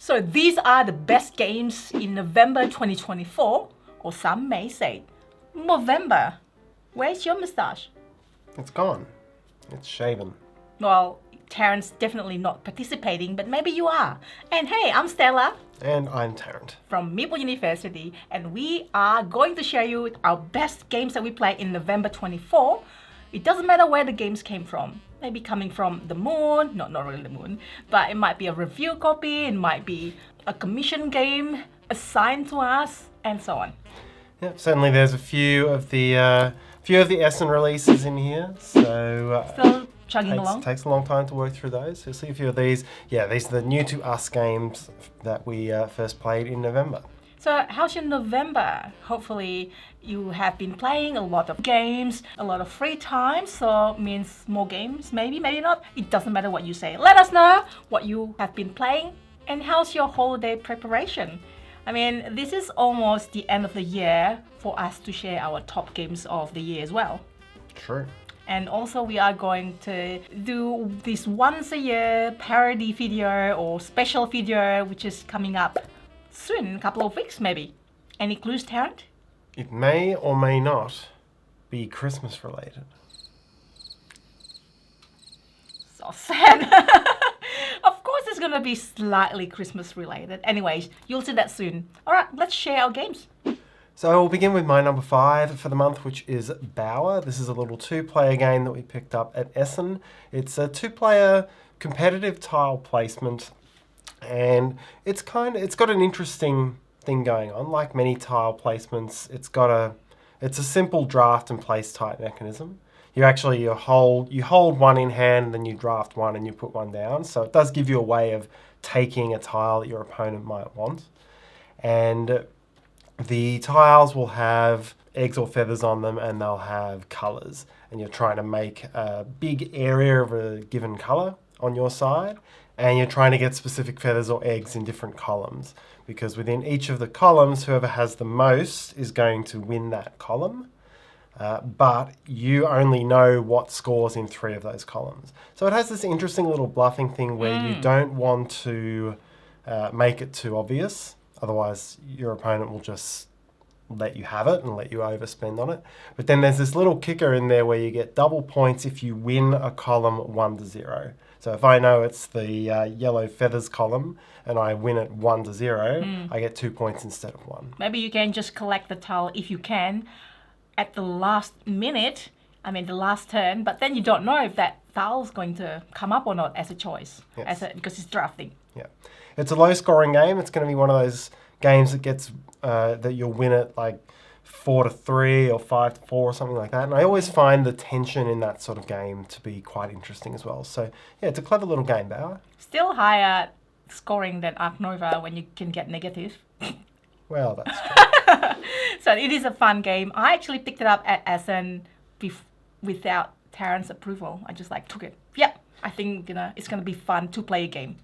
So these are the best games in November 2024, or some may say, Movember. Where's your moustache? It's gone. It's shaven. Well, Tarrant's definitely not participating, but maybe you are. And hey, I'm Stella. And I'm Tarrant. From Meeple University, and we are going to share you our best games that we played in November 24. It doesn't matter where the games came from. Maybe coming from the moon, not really the moon, but it might be a review copy, it might be a commission game assigned to us, and so on. Yeah, certainly there's a few of the Essen releases in here, so Still chugging along. Takes a long time to work through those. You'll see a few of these. Yeah, these are the new to us games that we first played in November. So how's your November? Hopefully you have been playing a lot of games, a lot of free time, so means more games, maybe not. It doesn't matter what you say. Let us know what you have been playing and how's your holiday preparation. I mean, this is almost the end of the year for us to share our top games of the year as well. True. And also we are going to do this once a year parody video or special video which is coming up soon, a couple of weeks maybe. Any clues, Tarrant? It may or may not be Christmas related. So sad. Of course it's going to be slightly Christmas related. Anyways, you'll see that soon. Alright, let's share our games. So we'll begin with my number 5 for the month, which is Bauer. This is a little 2-player game that we picked up at Essen. It's a 2-player competitive tile placement, and it's got an interesting thing going on. Like many tile placements, it's a simple draft and place type mechanism. You hold one in hand, and then you draft one and you put one down. So it does give you a way of taking a tile that your opponent might want. And the tiles will have eggs or feathers on them, and they'll have colours. And you're trying to make a big area of a given colour on your side, and you're trying to get specific feathers or eggs in different columns. Because within each of the columns, whoever has the most is going to win that column. But you only know what scores in 3 of those columns. So it has this interesting little bluffing thing where you don't want to make it too obvious. Otherwise, your opponent will just let you have it and let you overspend on it. But then there's this little kicker in there where you get double points if you win a column 1-0. So if I know it's the yellow feathers column and I win it 1-0, I get 2 points instead of 1. Maybe you can just collect the tile if you can at the last minute, the last turn, but then you don't know if that tile is going to come up or not as a choice, yes. Because it's drafting. Yeah, it's a low-scoring game. It's going to be one of those games that gets that you'll win it like 4-3 or 5-4 or something like that. And I always find the tension in that sort of game to be quite interesting as well. So yeah, it's a clever little game, Bauer. Still higher scoring than Ark Nova when you can get negative. Well, that's true. So it is a fun game. I actually picked it up at Essen without Tarrant's approval. I just took it. Yep, I think it's gonna be fun to play a game.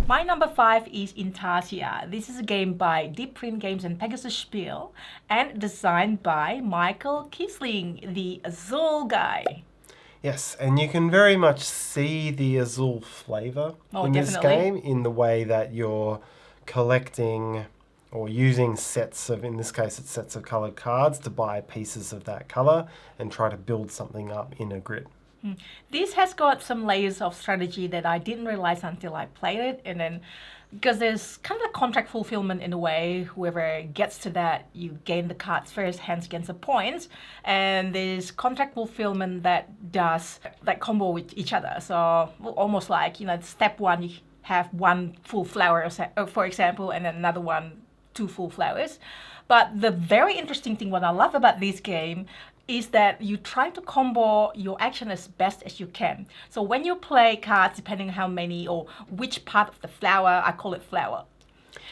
My number 5 is Intarsia. This is a game by Deep Print Games and Pegasus Spiel, and designed by Michael Kiesling, the Azul guy. Yes, and you can very much see the Azul flavour in this game in the way that you're collecting or using sets of, in this case it's sets of coloured cards to buy pieces of that colour and try to build something up in a grid. This has got some layers of strategy that I didn't realize until I played it, and then because there's kind of a contract fulfillment in a way. Whoever gets to that, you gain the cards first, hence gains the points, and there's contract fulfillment that does combo with each other. So almost like step 1 you have 1 full flower for example, and then another one 2 full flowers. But the very interesting thing, what I love about this game, is that you try to combo your action as best as you can. So when you play cards, depending on how many or which part of the flower, I call it flower.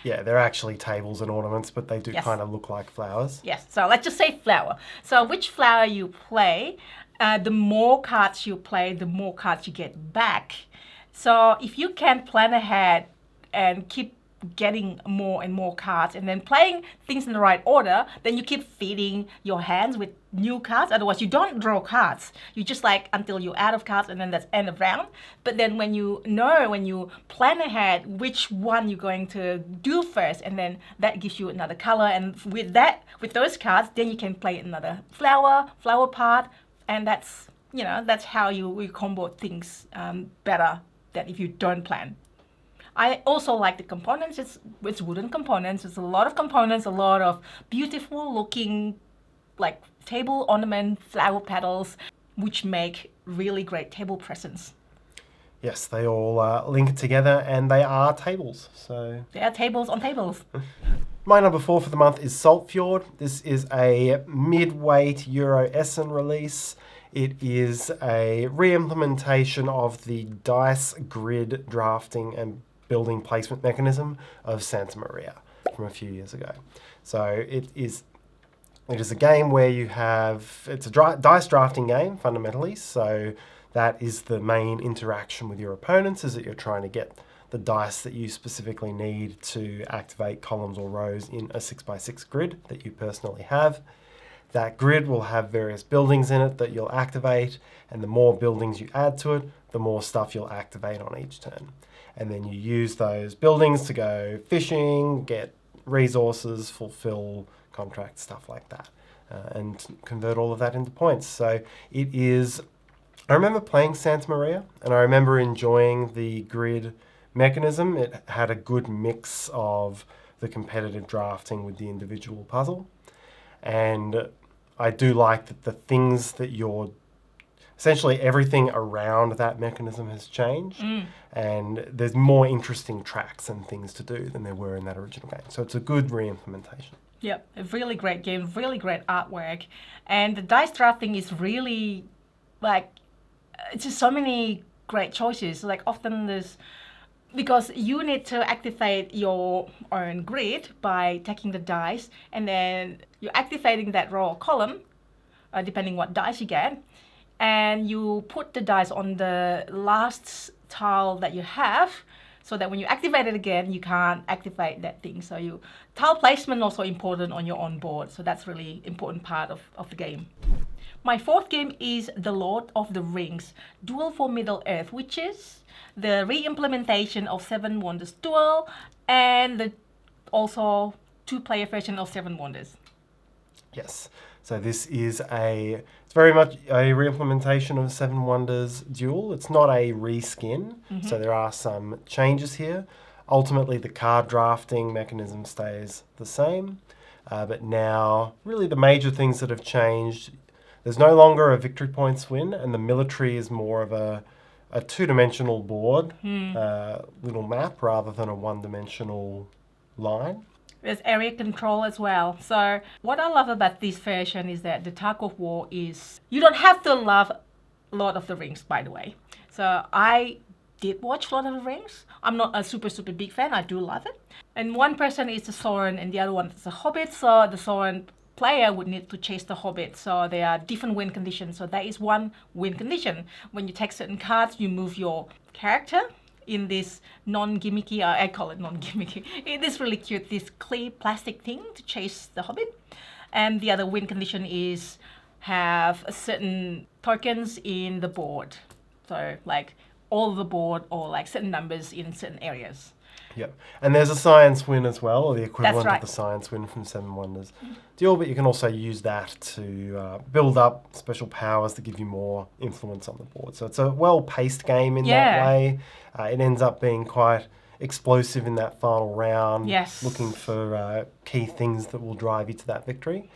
Yeah, they're actually tables and ornaments, but they do kind of look like flowers. Yes, so let's just say flower. So which flower you play, the more cards you play, the more cards you get back. So if you can plan ahead and keep getting more and more cards and then playing things in the right order, then you keep feeding your hands with new cards. Otherwise, you don't draw cards. You just like until you're out of cards and then that's end of round. But then when you plan ahead which one you're going to do first, and then that gives you another color. And with those cards, then you can play another flower part. And that's how you combo things better than if you don't plan. I also like the components. It's wooden components. It's a lot of components, a lot of beautiful looking like table ornament, flower petals, which make really great table presents. Yes, they all link together and they are tables. So they are tables on tables. My number 4 for the month is Saltfjord. This is a mid-weight Euro Essen release. It is a re-implementation of the dice grid drafting and building placement mechanism of Santa Maria from a few years ago. So it is a game where it's a dice drafting game fundamentally. So that is the main interaction with your opponents, is that you're trying to get the dice that you specifically need to activate columns or rows in a 6x6 grid that you personally have. That grid will have various buildings in it that you'll activate, and the more buildings you add to it, the more stuff you'll activate on each turn. And then you use those buildings to go fishing, get resources, fulfill contracts, stuff like that, and convert all of that into points. So I remember playing Santa Maria, and I remember enjoying the grid mechanism. It had a good mix of the competitive drafting with the individual puzzle. And I do like that the things that essentially everything around that mechanism has changed, and there's more interesting tracks and things to do than there were in that original game. So it's a good re-implementation. Yep, a really great game, really great artwork. And the dice drafting is really, it's just so many great choices. Like often because you need to activate your own grid by taking the dice, and then you're activating that row or column, depending what dice you get, and you put the dice on the last tile that you have, so that when you activate it again, you can't activate that thing. So tile placement also important on your own board, so that's really important part of the game. My 4th game is The Lord of the Rings, Duel for Middle-earth, which is the re-implementation of Seven Wonders Duel and also 2-player version of Seven Wonders. Yes, so this is it's very much a re-implementation of Seven Wonders Duel. It's not a reskin, so there are some changes here. Ultimately, the card drafting mechanism stays the same, but now really the major things that have changed, there's no longer a victory points win, and the military is more of a 2-dimensional board, little map, rather than a 1-dimensional line. There's area control as well. So what I love about this version is that the tug of war is... You don't have to love Lord of the Rings, by the way. So I did watch Lord of the Rings. I'm not a super big fan. I do love it. And one person is the Sauron and the other one is the Hobbit. So the Sauron player would need to chase the Hobbit. So there are different win conditions. So that is one win condition. When you take certain cards, you move your character in this non-gimmicky, I call it non-gimmicky, it is really cute, this clear plastic thing to chase the Hobbit. And the other win condition is have certain tokens in the board. So like all the board or like certain numbers in certain areas. Yep. And there's a science win as well, or the equivalent right. of the science win from Seven Wonders Duel, but you can also use that to build up special powers that give you more influence on the board. So it's a well-paced game in that way. It ends up being quite explosive in that final round, looking for key things that will drive you to that victory.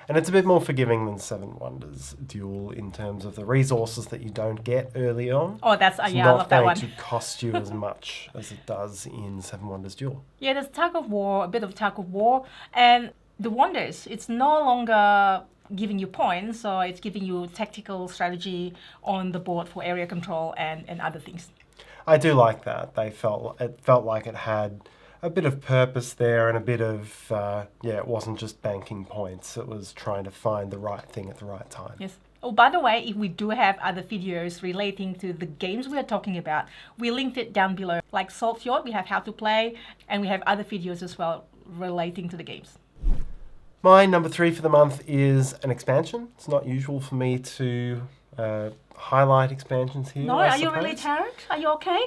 And it's a bit more forgiving than Seven Wonders Duel in terms of the resources that you don't get early on. Oh, I love that one. It's not going to cost you as much as it does in Seven Wonders Duel. Yeah, there's tug of war, a bit of tug of war. And the Wonders, it's no longer giving you points, so it's giving you tactical strategy on the board for area control and other things. I do like that. It felt like it had a bit of purpose there and a bit of, it wasn't just banking points. It was trying to find the right thing at the right time. Yes. Oh, by the way, if we do have other videos relating to the games we are talking about, we linked it down below. Like Salt Fjord, we have how to play, and we have other videos as well relating to the games. My number 3 for the month is an expansion. It's not usual for me to highlight expansions here. No, I are you really suppose. Tarrant? Are you okay?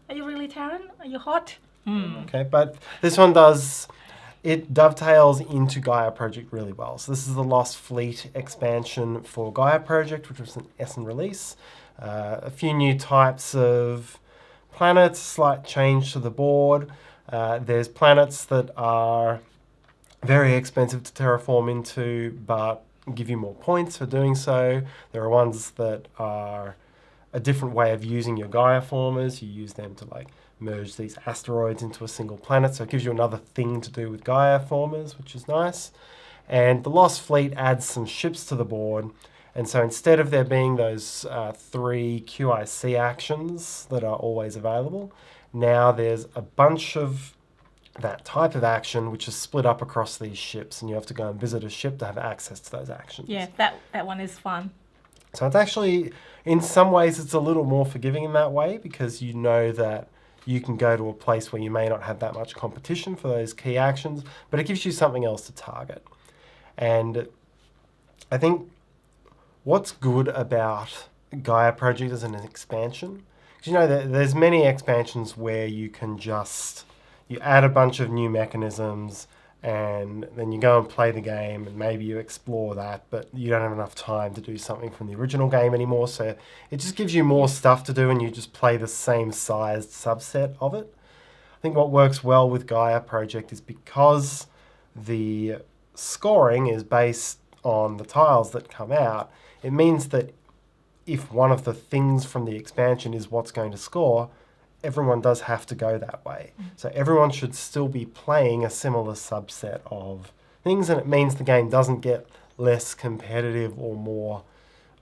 Are you really Tarrant? Are you hot? Okay, but this one does, it dovetails into Gaia Project really well. So this is the Lost Fleet expansion for Gaia Project, which was an Essen release. A few new types of planets, slight change to the board. There's planets that are very expensive to terraform into, but give you more points for doing so. There are ones that are a different way of using your Gaia formers. You use them to like merge these asteroids into a single planet, so it gives you another thing to do with Gaia formers, which is nice. And the Lost Fleet adds some ships to the board, and so instead of there being those 3 QIC actions that are always available, now there's a bunch of that type of action which is split up across these ships, and you have to go and visit a ship to have access to those actions. Yeah, that one is fun. So it's actually, in some ways, it's a little more forgiving in that way, because you know that you can go to a place where you may not have that much competition for those key actions, but it gives you something else to target. And I think what's good about Gaia Project as an expansion, because you know there's many expansions where you can just, you add a bunch of new mechanisms and then you go and play the game and maybe you explore that, but you don't have enough time to do something from the original game anymore, so it just gives you more stuff to do and you just play the same sized subset of it. I think what works well with Gaia Project is because the scoring is based on the tiles that come out, it means that if one of the things from the expansion is what's going to score, everyone does have to go that way. So everyone should still be playing a similar subset of things, and it means the game doesn't get less competitive or more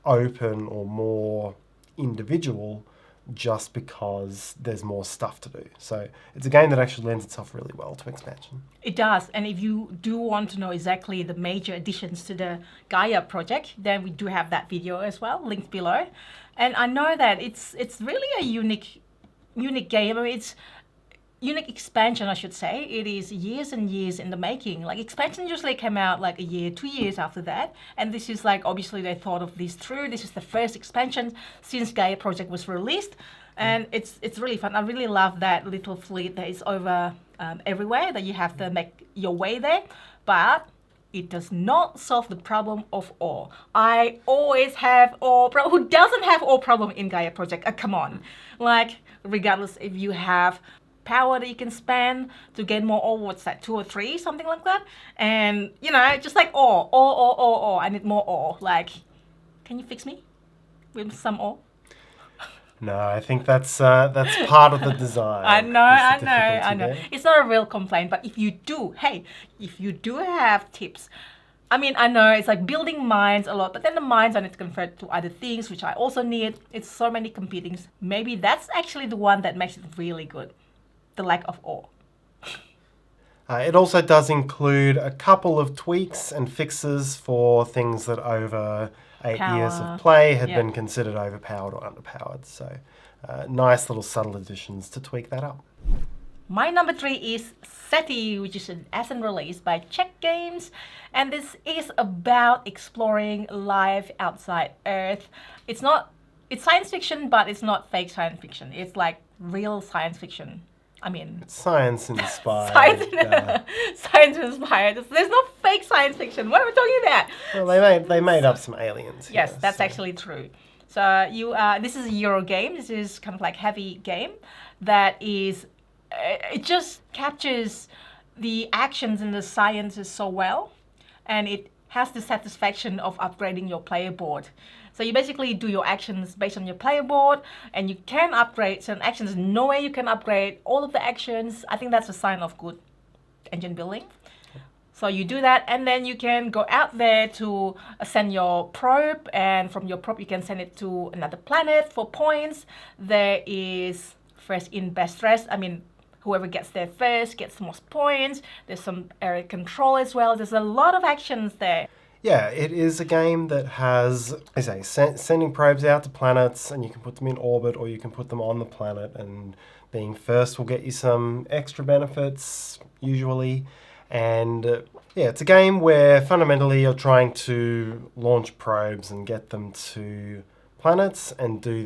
open or more individual just because there's more stuff to do. So it's a game that actually lends itself really well to expansion. It does, and if you do want to know exactly the major additions to the Gaia project, then we do have that video as well, linked below. And I know that it's really a unique game. I mean, it's unique expansion, I should say. It is years and years in the making. Like, expansion usually came out like a year, 2 years after that. And this is like, obviously they thought of this through. This is the first expansion since Gaia Project was released. And it's really fun. I really love that little fleet that is over everywhere, that you have to make your way there. But it does not solve the problem of ore. I always have ore problem. Who doesn't have ore problem in Gaia Project? Come on. Like, regardless if you have power that you can spend to get more ore, what's that, 2 or 3, something like that? And, you know, just like ore. I need more ore. Like, can you fix me with some ore? No, I think that's part of the design. I know. It's not a real complaint, but if you do have tips, I mean, I know it's like building mines a lot, but then the mines I need to convert to other things, which I also need. It's so many competing. Maybe that's actually the one that makes it really good. The lack of ore. It also does include a couple of tweaks and fixes for things that over 8 years of play had been considered overpowered or underpowered. So nice little subtle additions to tweak that up. My number 3 is SETI, which is an Essen release by Czech Games. And this is about exploring life outside Earth. It's science fiction, but it's not fake science fiction. It's like real science fiction. I mean, it's science inspired. Science inspired. There's no fake science fiction. What am I talking about? Well, they made up some aliens here. Yes, that's actually true. So this is a Euro game. This is kind of like heavy game that is. It just captures the actions and the sciences so well, and it has the satisfaction of upgrading your player board. So you basically do your actions based on your player board, and you can upgrade certain actions. No way you can upgrade all of the actions. I think that's a sign of good engine building. So you do that, and then you can go out there to send your probe, and from your probe you can send it to another planet for points. There is first in, best rest. I mean, whoever gets there first gets the most points. There's some area control as well. There's a lot of actions there. Yeah, it is a game that has, I say, sending probes out to planets, and you can put them in orbit or you can put them on the planet, and being first will get you some extra benefits, usually. And yeah, it's a game where fundamentally you're trying to launch probes and get them to planets and do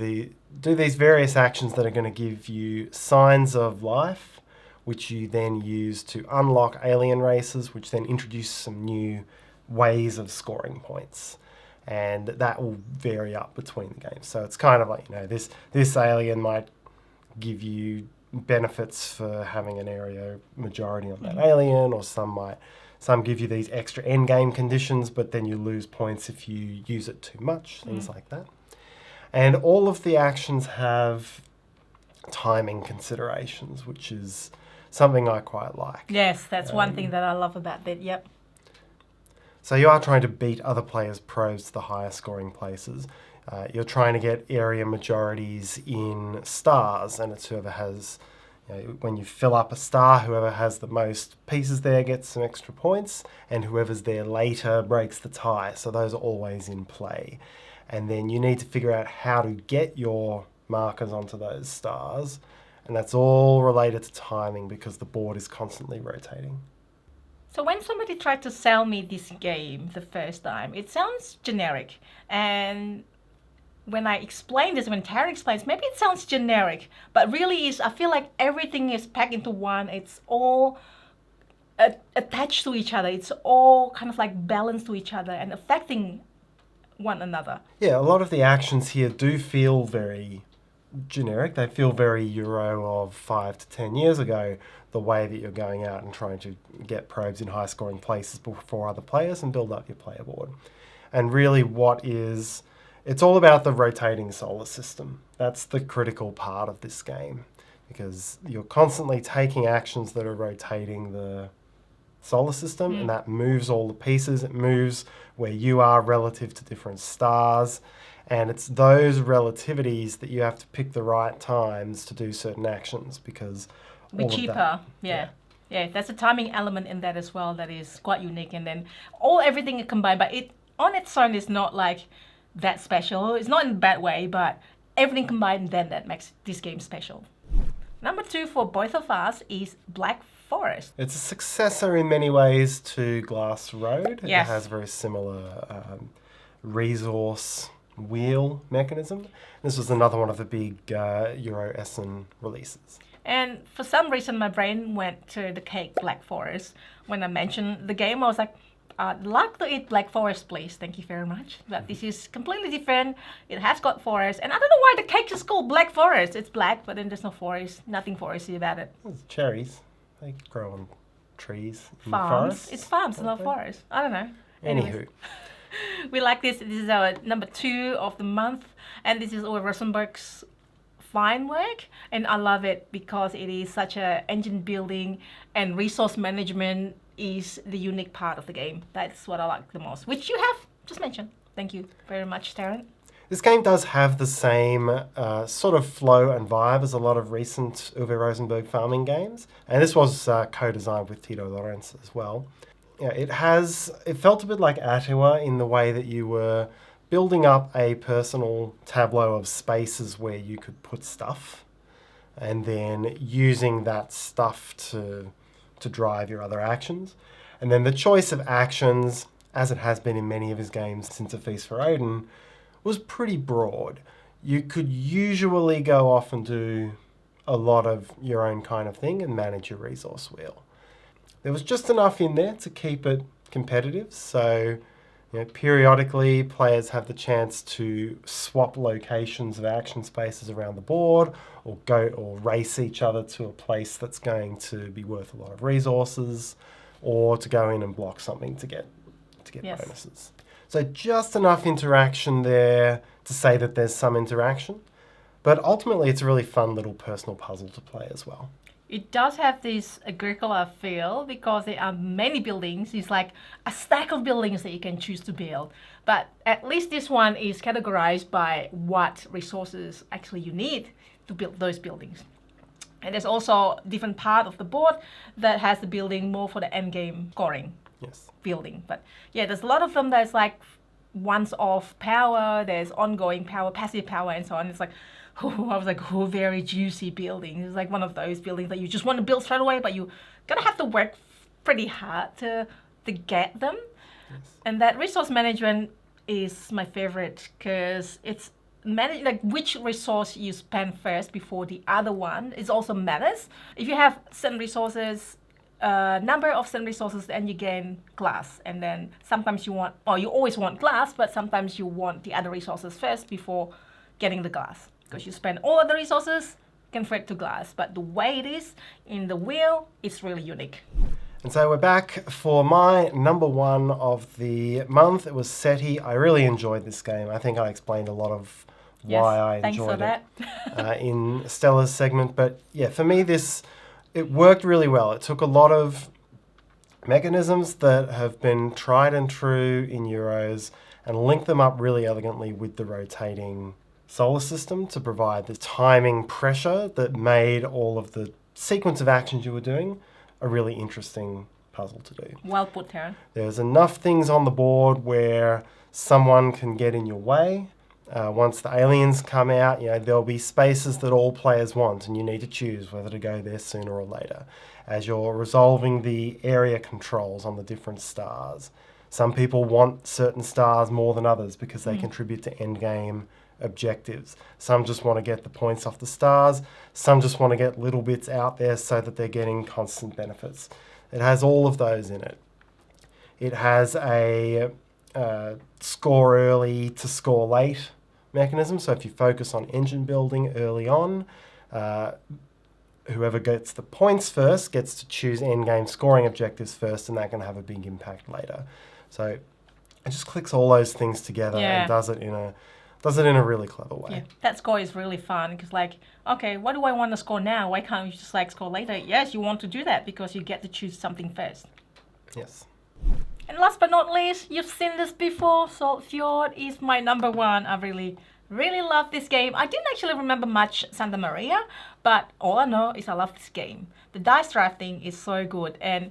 these various actions that are going to give you signs of life, which you then use to unlock alien races, which then introduce some new ways of scoring points, and that will vary up between the games. So it's kind of like, this alien might give you benefits for having an area majority on that alien, or some give you these extra end game conditions, but then you lose points if you use it too much, things like that. And all of the actions have timing considerations, which is something I quite like. Yes, that's one thing that I love about it. Yep. So you are trying to beat other players' probes to the higher scoring places. You're trying to get area majorities in stars, and it's whoever has, when you fill up a star, whoever has the most pieces there gets some extra points, and whoever's there later breaks the tie. So those are always in play. And then you need to figure out how to get your markers onto those stars, and that's all related to timing because the board is constantly rotating. So when somebody tried to sell me this game the first time, it sounds generic. And when I explain this, when Tara explains, maybe it sounds generic, but really is, I feel like everything is packed into one. It's all attached to each other. It's all kind of like balanced to each other and affecting one another. Yeah, a lot of the actions here do feel very generic. They feel very Euro of 5 to 10 years ago, the way that you're going out and trying to get probes in high scoring places before other players and build up your player board. And really it's all about the rotating solar system. That's the critical part of this game, because you're constantly taking actions that are rotating the solar system, and that moves all the pieces. It moves where you are relative to different stars. And it's those relativities that you have to pick the right times to do certain actions, because Be cheaper, yeah. There's a timing element in that as well that is quite unique, and then everything is combined, but it on its own is not like that special. It's not in a bad way, but everything combined then that makes this game special. Number 2 for both of us is Black Forest. It's a successor in many ways to Glass Road. Yes. It has a very similar resource wheel mechanism. This was another one of the big Euro Essen releases. And for some reason, my brain went to the cake Black Forest. When I mentioned the game, I was like, I'd like to eat Black Forest, please. Thank you very much. But this is completely different. It has got forest. And I don't know why the cake is called Black Forest. It's black, but then there's no forest. Nothing foresty about it. It's cherries. They grow on trees in Farms. forests. It's farms, not forest. I don't know. Anywho. We like this. This is our number 2 of the month. And this is Uwe Rosenberg's fine work, and I love it because it is such a engine building and resource management is the unique part of the game. That's what I like the most, which you have just mentioned. Thank you very much, Tarrant. This game does have the same sort of flow and vibe as a lot of recent Uwe Rosenberg farming games, and this was co-designed with Tito Lorenz as well. Yeah, it felt a bit like Atua in the way that you were building up a personal tableau of spaces where you could put stuff, and then using that stuff to drive your other actions. And then the choice of actions, as it has been in many of his games since A Feast for Odin, was pretty broad. You could usually go off and do a lot of your own kind of thing and manage your resource wheel. There was just enough in there to keep it competitive, so periodically, players have the chance to swap locations of action spaces around the board, or race each other to a place that's going to be worth a lot of resources, or to go in and block something to get bonuses. So just enough interaction there to say that there's some interaction, but ultimately it's a really fun little personal puzzle to play as well. It does have this Agricola feel because there are many buildings. It's like a stack of buildings that you can choose to build. But at least this one is categorized by what resources actually you need to build those buildings. And there's also a different part of the board that has the building more for the end game scoring. Yes. building. But yeah, there's a lot of them that's like once-off power, there's ongoing power, passive power, and so on. It's like, I was like, very juicy building. It's like one of those buildings that you just want to build straight away, but you gotta have to work pretty hard to get them. Yes. And that resource management is my favorite because it's like which resource you spend first before the other one is also matters. If you have certain resources, number of certain resources, and you gain glass, and then sometimes you always want glass, but sometimes you want the other resources first before getting the glass, because you spend all of the resources, convert to glass. But the way it is in the wheel, it's really unique. And so we're back for my number one of the month. It was SETI. I really enjoyed this game. I think I explained a lot of why I enjoyed it in Stella's segment. But yeah, for me, it worked really well. It took a lot of mechanisms that have been tried and true in Euros and linked them up really elegantly with the rotating solar system to provide the timing pressure that made all of the sequence of actions you were doing a really interesting puzzle to do. Well put, Tarrant. There's enough things on the board where someone can get in your way. Once the aliens come out, there'll be spaces that all players want, and you need to choose whether to go there sooner or later. As you're resolving the area controls on the different stars, some people want certain stars more than others because they contribute to endgame objectives. Some just want to get the points off the stars. Some just want to get little bits out there so that they're getting constant benefits. It has all of those in it. It has a score early to score late mechanism. So if you focus on engine building early on, whoever gets the points first gets to choose endgame scoring objectives first, and that can have a big impact later. So it just clicks all those things together and does it in a really clever way. Yeah, that score is really fun because, like, okay, what do I want to score now? Why can't you just like score later? Yes, you want to do that because you get to choose something first. Yes. And last but not least, you've seen this before, Salt Fjord is my number one. I really love this game. I didn't actually remember much Santa Maria, but all I know is I love this game. The dice drafting is so good, and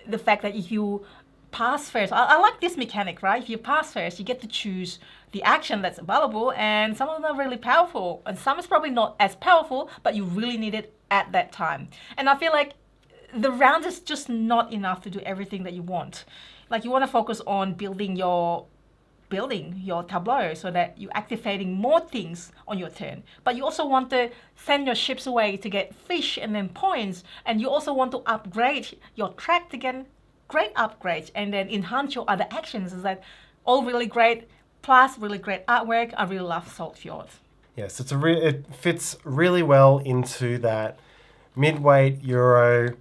the fact that if you pass first, I like this mechanic, right? If you pass first, you get to choose the action that's available, and some of them are really powerful, and some is probably not as powerful, but you really need it at that time. And I feel like the round is just not enough to do everything that you want. Like, you want to focus on building your tableau so that you're activating more things on your turn. But you also want to send your ships away to get fish and then points, and you also want to upgrade your track to get great upgrades and then enhance your other actions. Is that all really great, plus really great artwork. I really love Salt Fjord. Yes, it fits really well into that mid-weight Euro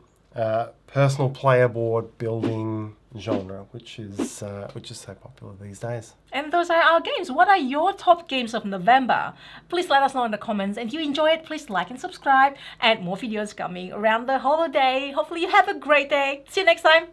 personal player board building genre, which is so popular these days. And those are our games. What are your top games of November? Please let us know in the comments. And if you enjoy it, please like and subscribe. And more videos coming around the holiday. Hopefully you have a great day. See you next time.